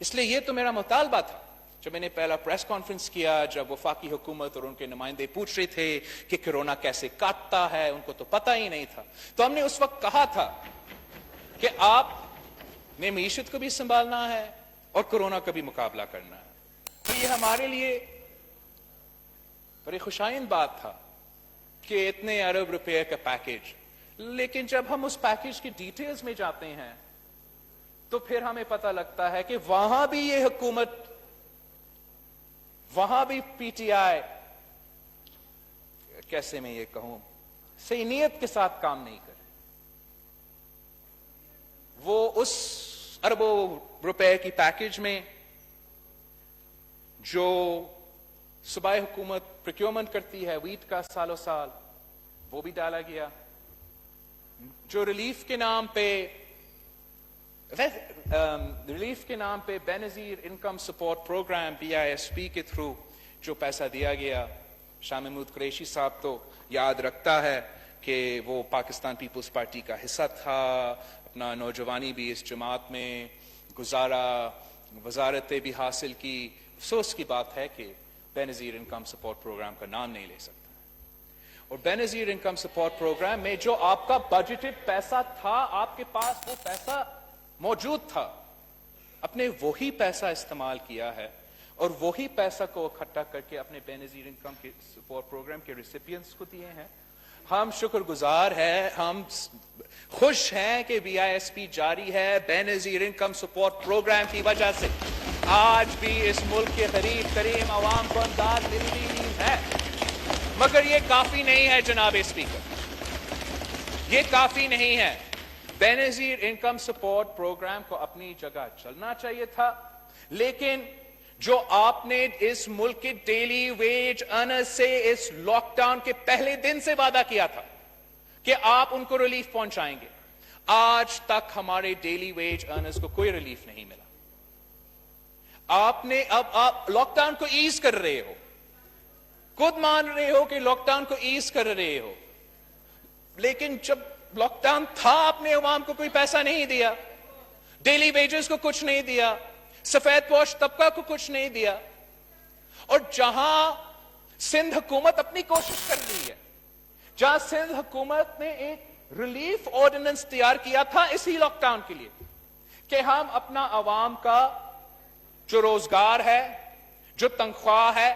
اس لیے یہ تو میرا مطالبہ تھا جب میں نے پہلا پریس کانفرنس کیا, جب وفاقی حکومت اور ان کے نمائندے پوچھ رہے تھے کہ کرونا کیسے کاٹتا ہے, ان کو تو پتہ ہی نہیں تھا. تو ہم نے اس وقت کہا تھا کہ آپ نے معیشت کو بھی سنبھالنا ہے اور کرونا کا بھی مقابلہ کرنا ہے. تو یہ ہمارے لیے بڑی خوشائند بات تھا کہ اتنے ارب روپے کا پیکج. لیکن جب ہم اس پیکج کی ڈیٹیلز میں جاتے ہیں تو پھر ہمیں پتہ لگتا ہے کہ وہاں بھی یہ حکومت, وہاں بھی پی ٹی آئی, کیسے میں یہ کہوں, صحیح نیت کے ساتھ کام نہیں کرے. وہ اس اربوں روپے کی پیکج میں جو صوبائی حکومت پروکیورمنٹ کرتی ہے ویٹ کا سالوں سال, وہ بھی ڈالا گیا. جو ریلیف کے نام پہ بے نظیر انکم سپورٹ پروگرام BISP کے تھرو جو پیسہ دیا گیا, شاہ محمود قریشی صاحب تو یاد رکھتا ہے کہ وہ پاکستان پیپلز پارٹی کا حصہ تھا, اپنا نوجوانی بھی اس جماعت میں گزارا, وزارتیں بھی حاصل کی. افسوس کی بات ہے کہ بے نظیر انکم سپورٹ پروگرام کا نام نہیں لے سکتا. اور بے نظیر انکم سپورٹ پروگرام میں جو آپ کا بجٹڈ پیسہ تھا, آپ کے پاس وہ پیسہ موجود تھا, اپنے وہی پیسہ استعمال کیا ہے اور وہی پیسہ کو اکٹھا کر کے اپنے بے نظیر انکم کے سپورٹ پروگرام کے ریسیپینٹس کو دیے ہیں. ہم شکر گزار ہیں, ہم خوش ہیں کہ BISP جاری ہے. بے نظیر انکم سپورٹ پروگرام کی وجہ سے آج بھی اس ملک کے غریب ترین عوام کو امداد مل رہی ہے. مگر یہ کافی نہیں ہے جناب اسپیکر, یہ کافی نہیں ہے. بے نظیر انکم سپورٹ پروگرام کو اپنی جگہ چلنا چاہیے تھا, لیکن جو آپ نے اس ملک کے ڈیلی ویج ارنر سے اس لاک ڈاؤن کے پہلے دن سے وعدہ کیا تھا کہ آپ ان کو ریلیف پہنچائیں گے, آج تک ہمارے ڈیلی ویج ارنرز کو کوئی ریلیف نہیں ملا. آپ لاک ڈاؤن کو ایز کر رہے ہو, خود مان رہے ہو کہ لاک ڈاؤن کو ایز کر رہے ہو, لیکن جب لاک ڈاؤن تھا آپ نے عوام کو کوئی پیسہ نہیں دیا, ڈیلی ویجز کو کچھ نہیں دیا, سفید پوش طبقہ کو کچھ نہیں دیا. اور جہاں سندھ حکومت اپنی کوشش کر رہی ہے, جہاں سندھ حکومت نے ایک ریلیف آرڈیننس تیار کیا تھا اسی لاک ڈاؤن کے لیے کہ ہم اپنا عوام کا جو روزگار ہے, جو تنخواہ ہے,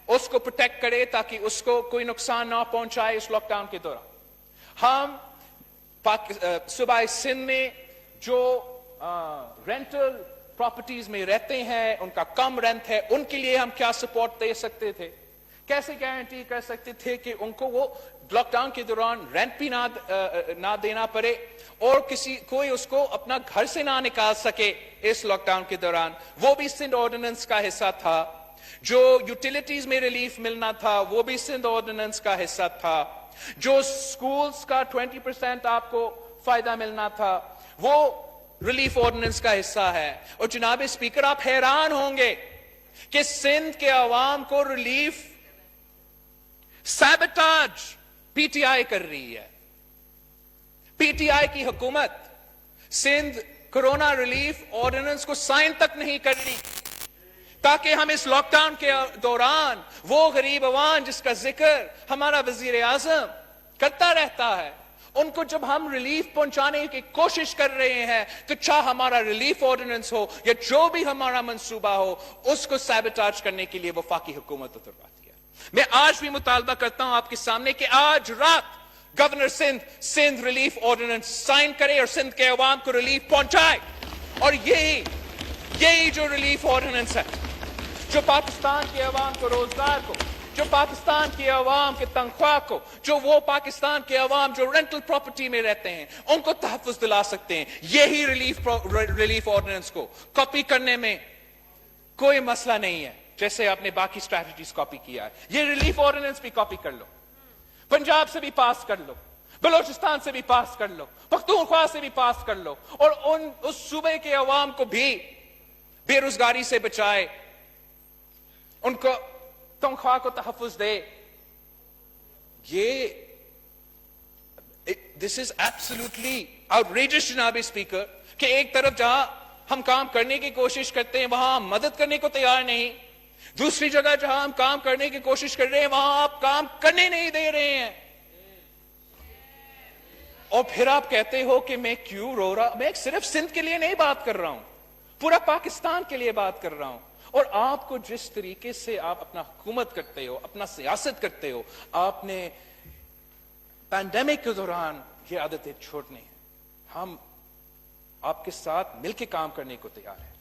اس کو پروٹیکٹ کرے تاکہ اس کو کوئی نقصان نہ پہنچائے اس لاک ڈاؤن کے دوران. ہم صوبائی سندھ میں جو رینٹل پراپرٹیز میں رہتے ہیں, ان کا کم رینٹ ہے, ان کے لیے ہم کیا سپورٹ دے سکتے تھے, کیسے گارنٹی کر سکتے تھے کہ ان کو وہ لاک ڈاؤن کے دوران رینٹ بھی نہ دینا پڑے اور کوئی اس کو اپنا گھر سے نہ نکال سکے اس لاک ڈاؤن کے دوران. وہ بھی سندھ آرڈیننس کا حصہ تھا. جو یوٹیلیٹیز میں ریلیف ملنا تھا وہ بھی سندھ آرڈیننس کا حصہ تھا. جو سکولز کا 20% آپ کو فائدہ ملنا تھا وہ ریلیف آرڈیننس کا حصہ ہے. اور جناب اسپیکر, آپ حیران ہوں گے کہ سندھ کے عوام کو ریلیف سیبٹاج پی ٹی آئی کر رہی ہے. پی ٹی آئی کی حکومت سندھ کرونا ریلیف آرڈیننس کو سائن تک نہیں کر رہی تاکہ ہم اس لاک ڈاؤن کے دوران وہ غریب عوام جس کا ذکر ہمارا وزیر اعظم کرتا رہتا ہے, ان کو جب ہم ریلیف پہنچانے کی کوشش کر رہے ہیں تو چاہے ہمارا ریلیف آرڈیننس ہو یا جو بھی ہمارا منصوبہ ہو, اس کو سیبوٹاج کرنے کے لیے وفاقی حکومت اترواتی ہے. میں آج بھی مطالبہ کرتا ہوں آپ کے سامنے کہ آج رات governor Sindh relief ordinance sign کرے اور سندھ کے عوام کو ریلیف پہنچائے. اور یہی جو ریلیف آرڈیننس ہے جو پاکستان کے عوام کو روزگار کو, جو پاکستان کی عوام کے تنخواہ کو, جو وہ پاکستان کے عوام جو رینٹل پراپرٹی میں رہتے ہیں ان کو تحفظ دلا سکتے ہیں, یہی ریلیف آرڈیننس کو کاپی کرنے میں کوئی مسئلہ نہیں ہے. جیسے آپ نے باقی اسٹریٹجیز کاپی کیا ہے, یہ ریلیف آرڈیننس بھی کاپی کر لو, پنجاب سے بھی پاس کر لو, بلوچستان سے بھی پاس کر لو, پختونخوا سے بھی پاس کر لو, اور اس صوبے کے عوام کو بھی بے روزگاری سے بچائے, ان کو تنخواہ کو تحفظ دے. یہ دس از ایبسولوٹلی outrageous جناب اسپیکر کہ ایک طرف جہاں ہم کام کرنے کی کوشش کرتے ہیں وہاں ہم مدد کرنے کو تیار نہیں, دوسری جگہ جہاں ہم کام کرنے کی کوشش کر رہے ہیں وہاں آپ کام کرنے نہیں دے رہے ہیں. اور پھر آپ کہتے ہو کہ میں کیوں رو رہا, میں صرف سندھ کے لیے نہیں بات کر رہا ہوں, پورا پاکستان کے لیے بات کر رہا ہوں. اور آپ کو جس طریقے سے آپ اپنا حکومت کرتے ہو, اپنا سیاست کرتے ہو, آپ نے پینڈیمک کے دوران یہ عادتیں چھوڑنی ہیں. ہم آپ کے ساتھ مل کے کام کرنے کو تیار ہیں,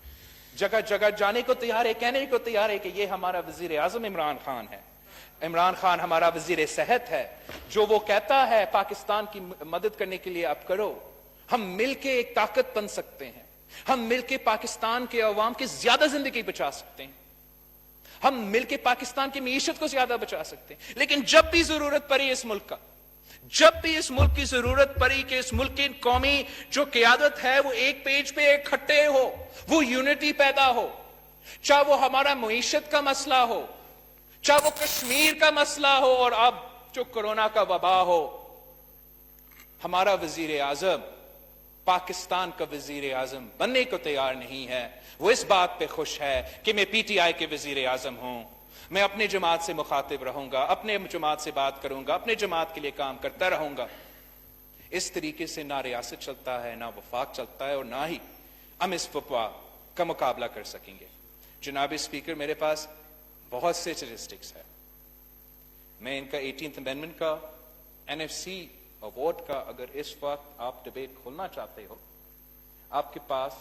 جگہ جگہ جانے کو تیار ہے, کہنے کو تیار ہے کہ یہ ہمارا وزیر اعظم عمران خان ہے, عمران خان ہمارا وزیر صحت ہے, جو وہ کہتا ہے پاکستان کی مدد کرنے کے لیے آپ کرو. ہم مل کے ایک طاقت بن سکتے ہیں, ہم مل کے پاکستان کے عوام کی زیادہ زندگی بچا سکتے ہیں, ہم مل کے پاکستان کی معیشت کو زیادہ بچا سکتے ہیں. لیکن جب بھی ضرورت پڑی اس ملک کا, جب بھی اس ملک کی ضرورت پڑی کہ اس ملک کی قومی جو قیادت ہے وہ ایک پیج پہ اکٹھے ہو, وہ یونٹی پیدا ہو, چاہے وہ ہمارا معیشت کا مسئلہ ہو, چاہے وہ کشمیر کا مسئلہ ہو, اور اب جو کورونا کا وبا ہو, ہمارا وزیر اعظم پاکستان کا وزیر اعظم بننے کو تیار نہیں ہے. وہ اس بات پہ خوش ہے کہ میں پی ٹی آئی کے وزیر اعظم ہوں, میں اپنے جماعت سے مخاطب رہوں گا, اپنے جماعت سے بات کروں گا, اپنے جماعت کے لیے کام کرتا رہوں گا. اس طریقے سے نہ ریاست چلتا ہے, نہ وفاق چلتا ہے, اور نہ ہی ہم اس وبا کا مقابلہ کر سکیں گے. جناب اسپیکر, میرے پاس بہت سے اسٹیٹسٹکس ہے. میں ان کا 18th امینڈمنٹ کا, NFC اوارڈ کا اگر اس وقت آپ ڈبیٹ کھولنا چاہتے ہو, آپ کے پاس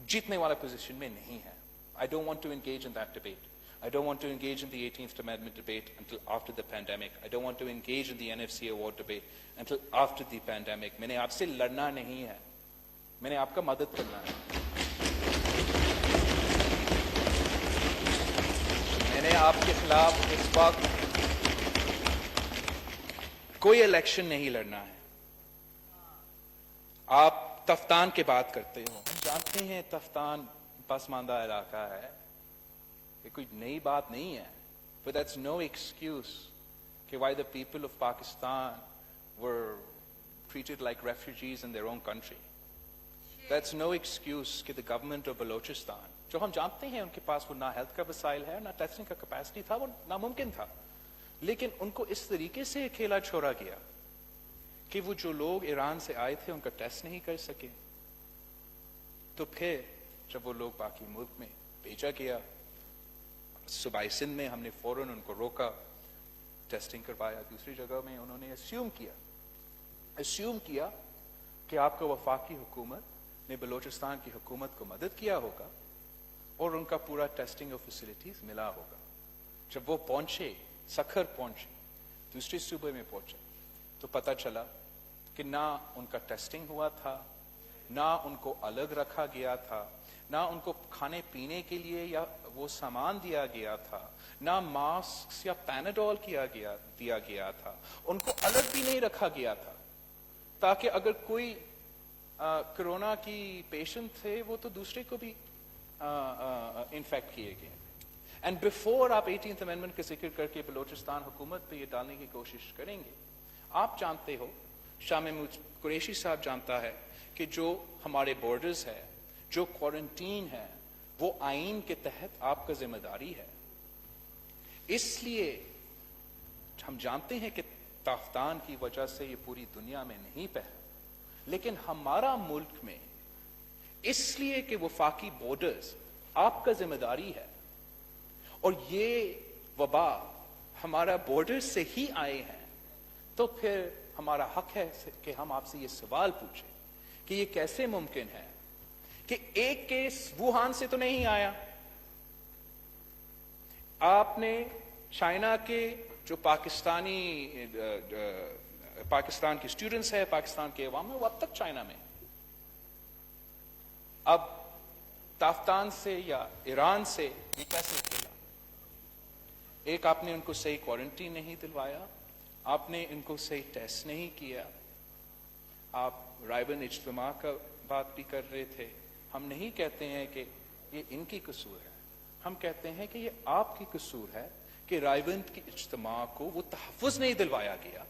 جیتنے والا پوزیشن میں نہیں ہے. I don't want to engage in that debate. I don't want to engage in the 18th Amendment debate until after the pandemic. I don't want to engage in the NFC award debate until after the pandemic. میں نے آپ سے لڑنا نہیں ہے, میں نے آپ کا مدد کرنا ہے. میں نے آپ کے خلاف اس وقت کوئی الیکشن نہیں لڑنا ہے. آپ تفتان کی بات کرتے ہو, ہم جانتے ہیں تفتان پسماندہ علاقہ ہے, یہ کوئی نئی بات نہیں ہے. But that's no excuse کہ why the people of Pakistan were treated like refugees in their own country. That's no excuse کہ the government of Balochistan, جو ہم جانتے ہیں ان کے پاس وہ نہ ہیلتھ کا وسائل ہے, نہ ٹیسٹنگ کا کیپیسٹی تھا, وہ ناممکن تھا, لیکن ان کو اس طریقے سے اکیلا چھوڑا گیا کہ وہ جو لوگ ایران سے آئے تھے ان کا ٹیسٹ نہیں کر سکے. تو پھر جب وہ لوگ باقی ملک میں بھیجا گیا, صوبائی سندھ میں ہم نے فوراً ان کو روکا, ٹیسٹنگ کروایا. دوسری جگہ میں انہوں نے اسیوم کیا کہ آپ کا وفاقی حکومت نے بلوچستان کی حکومت کو مدد کیا ہوگا اور ان کا پورا ٹیسٹنگ اور فیسلٹیز ملا ہوگا. جب وہ پہنچے, سکھر پہنچے, دوسرے صوبے میں پہنچے, تو پتہ چلا کہ نہ ان کا ٹیسٹنگ ہوا تھا, نہ ان کو الگ رکھا گیا تھا, نہ ان کو کھانے پینے کے لیے یا وہ سامان دیا گیا تھا, نہ ماسک یا پیناڈول دیا گیا تھا, ان کو الگ بھی نہیں رکھا گیا تھا تاکہ اگر کوئی کرونا کی پیشنٹ تھے وہ تو دوسرے کو بھی انفیکٹ کیے گئے. اینڈ بفور آپ 18th امینڈمنٹ کا ذکر کر کے بلوچستان حکومت پہ یہ ڈالنے کی کوشش کریں گے, آپ جانتے ہو, شاہ محمود قریشی صاحب جانتا ہے کہ جو ہمارے بارڈرز ہے, جو کوارنٹین ہے, وہ آئین کے تحت آپ کا ذمہ داری ہے. اس لیے ہم جانتے ہیں کہ تافتان کی وجہ سے یہ پوری دنیا میں نہیں پھیلا, لیکن ہمارا ملک میں اس لیے کہ وفاقی بارڈرز آپ کا ذمہ داری ہے, اور یہ وبا ہمارا بارڈر سے ہی آئے ہیں, تو پھر ہمارا حق ہے کہ ہم آپ سے یہ سوال پوچھیں کہ یہ کیسے ممکن ہے کہ ایک کیس ووہان سے تو نہیں آیا. آپ نے چائنا کے جو پاکستان کی اسٹوڈنٹس ہے، پاکستان کے عوام ہے، وہ اب تک چائنا میں. اب تافتان سے یا ایران سے یہ کیسے کھیلا؟ ایک، آپ نے ان کو صحیح کوارنٹین نہیں دلوایا، آپ نے ان کو صحیح ٹیسٹ نہیں کیا. آپ رائبن اجتماع کا بات بھی کر رہے تھے. ہم نہیں کہتے ہیں کہ یہ ان کی قصور ہے، ہم کہتے ہیں کہ یہ آپ کی قصور ہے کہ رائبن کی اجتماع کو وہ تحفظ نہیں دلوایا گیا،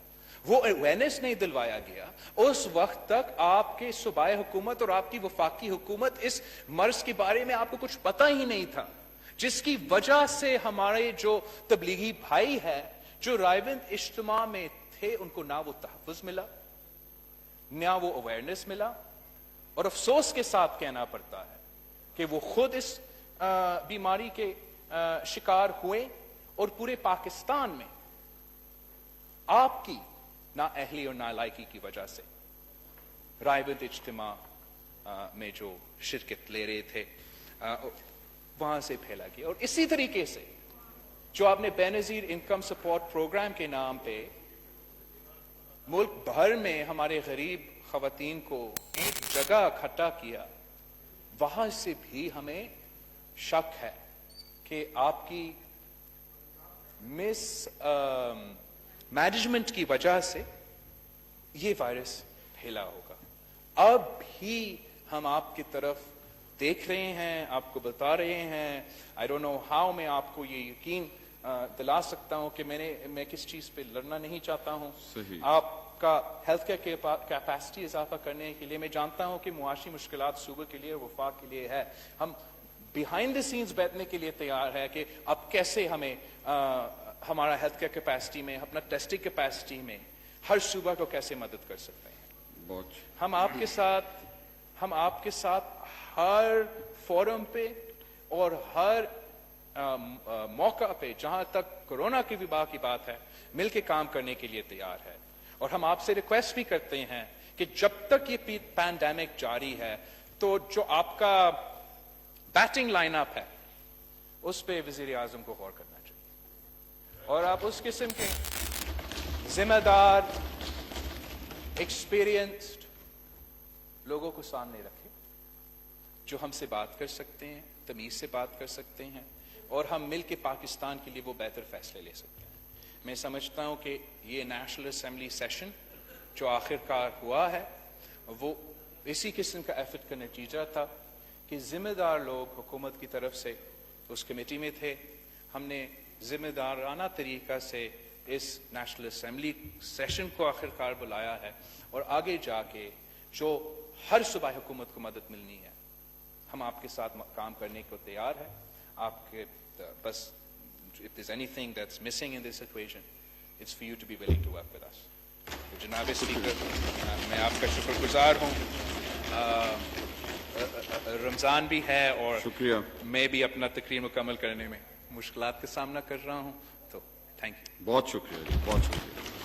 وہ اویئرنیس نہیں دلوایا گیا. اس وقت تک آپ کے صوبائی حکومت اور آپ کی وفاقی حکومت اس مرض کے بارے میں آپ کو کچھ پتہ ہی نہیں تھا، جس کی وجہ سے ہمارے جو تبلیغی بھائی ہے جو رائبن اجتماع میں تھے، ان کو نہ وہ تحفظ ملا، نہ وہ اویئرنیس ملا. اور افسوس کے ساتھ کہنا پڑتا ہے کہ وہ خود اس بیماری کے شکار ہوئے، اور پورے پاکستان میں آپ کی نااہلی اور نالائکی کی وجہ سے رائبن اجتماع میں جو شرکت لے رہے تھے وہاں سے پھیلا گیا. اور اسی طریقے سے جو آپ نے بے نظیر انکم سپورٹ پروگرام کے نام پہ ملک بھر میں ہمارے غریب خواتین کو ایک جگہ اکٹھا کیا، وہاں سے بھی ہمیں شک ہے کہ آپ کی مس مینجمنٹ کی وجہ سے یہ وائرس پھیلا ہوگا. اب بھی ہم آپ کی طرف دیکھ رہے ہیں، آپ کو بتا رہے ہیں. آئی ڈونٹ نو ہاؤ میں آپ کو یہ یقین دلا سکتا ہوں کہ میں کس چیز پہ لڑنا نہیں چاہتا ہوں. آپ کا ہیلتھ کیئر کیپیسٹی اضافہ کرنے کے لیے میں جانتا ہوں کہ معاشی مشکلات صوبے کے لیے وفاق کے لیے ہے. ہم بیہائنڈ دی سینز بیٹھنے کے لیے تیار ہے کہ اب کیسے ہمیں ہمارا ہیلتھ کیئر کیپیسٹی میں، اپنا ٹیسٹنگ کیپیسٹی میں ہر صوبہ کو کیسے مدد کر سکتے ہیں. ہم آپ کے ساتھ ہر فورم پہ اور ہر موقع پہ جہاں تک کرونا کی وبا کی بات ہے مل کے کام کرنے کے لیے تیار ہے. اور ہم آپ سے ریکویسٹ بھی کرتے ہیں کہ جب تک یہ پینڈیمک جاری ہے تو جو آپ کا بیٹنگ لائن اپ ہے اس پہ وزیر اعظم کو غور کرنا چاہیے، اور آپ اس قسم کے ذمہ دار ایکسپیرینسڈ لوگوں کو سامنے رکھیں جو ہم سے بات کر سکتے ہیں، تمیز سے بات کر سکتے ہیں، اور ہم مل کے پاکستان کے لیے وہ بہتر فیصلے لے سکتے ہیں. میں سمجھتا ہوں کہ یہ نیشنل اسمبلی سیشن جو آخر کار ہوا ہے وہ اسی قسم کا ایفرٹ کا نتیجہ تھا کہ ذمہ دار لوگ حکومت کی طرف سے اس کمیٹی میں تھے. ہم نے ذمہ دارانہ طریقہ سے اس نیشنل اسمبلی سیشن کو آخر کار بلایا ہے، اور آگے جا کے جو ہر صوبائی حکومت کو مدد ملنی ہے ہم آپ کے ساتھ کام کرنے کو تیار ہیں. آپ کے بس if there's anything that's missing in this equation, it's for you to be willing to work with us. تو جناب اسپیکر، میں آپ کا شکر گزار ہوں. رمضان بھی ہے اور شکریہ. میں بھی اپنا تقریر مکمل کرنے میں مشکلات کا سامنا کر رہا ہوں، تو تھینک یو. بہت شکریہ، بہت شکریہ.